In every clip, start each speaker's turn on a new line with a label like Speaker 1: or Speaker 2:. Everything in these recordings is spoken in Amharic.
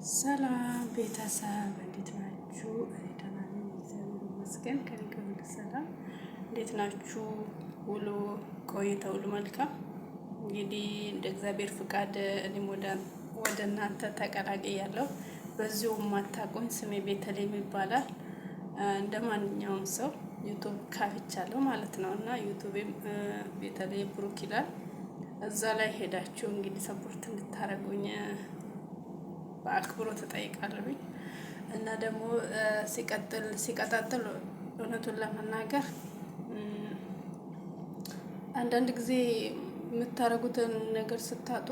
Speaker 1: ሰላም ቤተሰብ እንዴት ናችሁ? እኔ ደህና ነኝ፣ እግዚአብሔር ይመስገን። ከኔ ጋር ሁሉ ሰላም። እንዴት ናችሁ? ውሎ ቆይታ ሁሉ መልካም። እንግዲህ እንደ እግዚአብሔር ፍቃድ እኔም ወደ እናንተ ተቀላቅያለሁ። በዚሁ ማታውቁኝ ስሜ ቤተልሔም ይባላል። እንደ ማንኛውም ሰው ዩቱብ ካፍቻለሁ ማለት ነው እና ዩቱቤም ቤተልሔም ብሩክ ይላል። እዛ ላይ ሄዳችሁ እንግዲህ ሰፖርት እንድታረጉኝ በአክብሮት ተጠይቃለሁኝ። እና ደግሞ ሲቀጣጥል እውነቱን ለመናገር አንዳንድ ጊዜ የምታረጉትን ነገር ስታጡ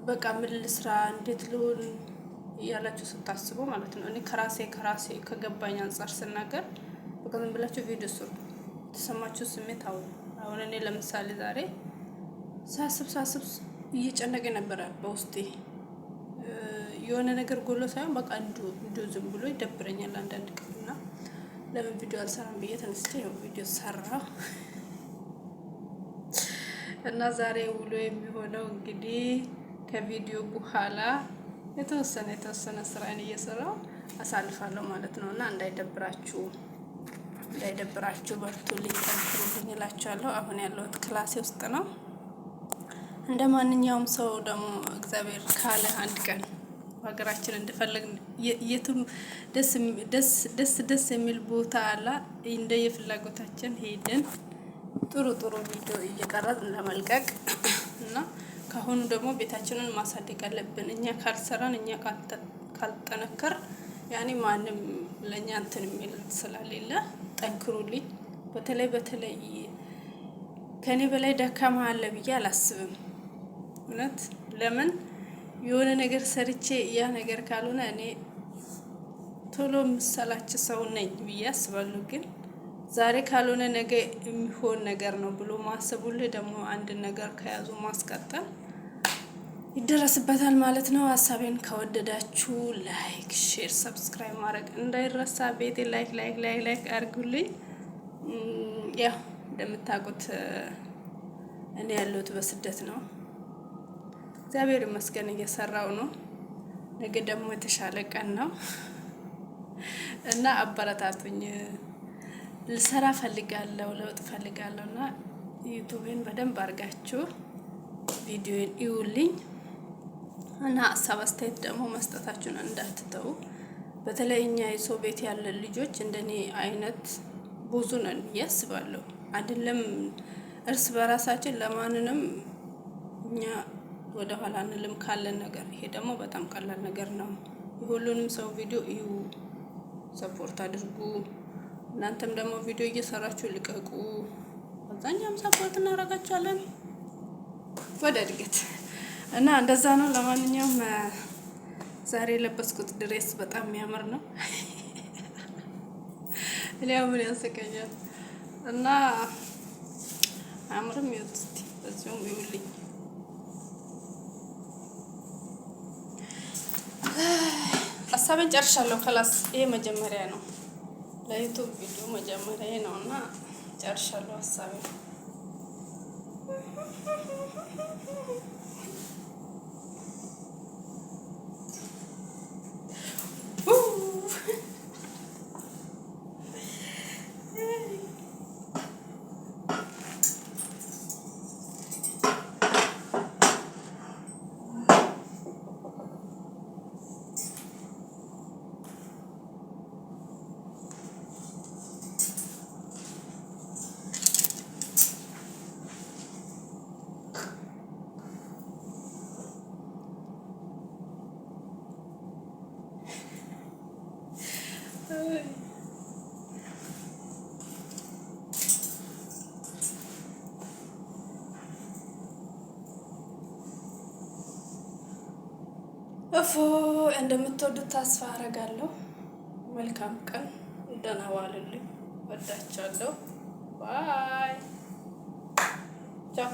Speaker 1: በቃ ምን ልስራ እንዴት ልሁን እያላችሁ ስታስቡ ማለት ነው። እኔ ከራሴ ከገባኝ አንፃር ስናገር በቃ ምን ብላችሁ ቪዲዮ ስሩ፣ የተሰማችሁ ስሜት አሁን እኔ ለምሳሌ ዛሬ ሳስብ እየጨነቀኝ ነበረ በውስጤ የሆነ ነገር ጎሎ ሳይሆን በቃ እንዲሁ ዝም ብሎ ይደብረኛል አንዳንድ ቀን እና ለምን ቪዲዮ አልሰራም ብዬ ተነስቼ ያው ቪዲዮ ሰራሁ። እና ዛሬ ውሎ የሚሆነው እንግዲህ ከቪዲዮ በኋላ የተወሰነ ስራዬን እየሰራሁ አሳልፋለሁ ማለት ነው። እና እንዳይደብራችሁ በርቱልኝ፣ ጠንክሩልኝ እላችኋለሁ። አሁን ያለሁት ክላሴ ውስጥ ነው። እንደ ማንኛውም ሰው ደግሞ እግዚአብሔር ካለ አንድ ቀን ሀገራችን እንደፈለግ የትም ደስ የሚል ቦታ አለ። እንደ የፍላጎታችን ሄደን ጥሩ ቪዲዮ እየቀረጽን ለመልቀቅ እና ካሁኑ ደግሞ ቤታችንን ማሳደግ አለብን። እኛ ካልሰራን፣ እኛ ካልጠነከር ያኔ ማንም ለኛ እንትን የሚል ስለሌለ ጠንክሩልኝ። በተለይ ከኔ በላይ ደካማ አለ ብዬ አላስብም። እውነት ለምን የሆነ ነገር ሰርቼ ያ ነገር ካልሆነ እኔ ቶሎ ምሰላች ሰው ነኝ ብዬ አስባለሁ። ግን ዛሬ ካልሆነ ነገ የሚሆን ነገር ነው ብሎ ማሰቡልህ ደግሞ አንድ ነገር ከያዙ ማስቀጠል ይደረስበታል ማለት ነው። ሀሳቤን ከወደዳችሁ ላይክ፣ ሼር፣ ሰብስክራይብ ማድረግ እንዳይረሳ። ቤቴ ላይክ አድርጉልኝ። ያው እንደምታውቁት እኔ ያለሁት በስደት ነው። እግዚአብሔር ይመስገን እየሰራው ነው። ነገ ደግሞ የተሻለ ቀን ነው እና አበረታቱኝ። ልሰራ ፈልጋለሁ፣ ለውጥ ፈልጋለሁ እና ዩቲዩብን በደንብ አድርጋችሁ ቪዲዮን ይውልኝ እና ሀሳብ አስተያየት ደግሞ መስጠታችሁን እንዳትተው። በተለይ እኛ የሰው ቤት ያለን ልጆች እንደኔ አይነት ብዙ ነን ያስባለሁ። አይደለም እርስ በራሳችን ለማንንም እኛ ወደ ኋላ እንልም ካለን ነገር። ይሄ ደግሞ በጣም ቀላል ነገር ነው። የሁሉንም ሰው ቪዲዮ እዩ፣ ሰፖርት አድርጉ። እናንተም ደግሞ ቪዲዮ እየሰራችሁ ልቀቁ። አብዛኛም ሰፖርት እናደርጋችኋለን ወደ እድገት እና እንደዛ ነው። ለማንኛውም ዛሬ የለበስኩት ድሬስ በጣም የሚያምር ነው። ምን ያስቀኛል እና አምርም ይወጥ በዚሁም ይውልኝ። ሀሳቤን ጨርሻለሁ። ክላስ ይሄ መጀመሪያ ነው፣ ለዩቲዩብ ቪዲዮ መጀመሪያ ነው እና ጨርሻለሁ ሀሳቤን። እንደምትወዱት ተስፋ አደርጋለሁ። መልካም ቀን፣ ደህና ዋሉልኝ። ወዳቻለሁ። ባይ ቻው።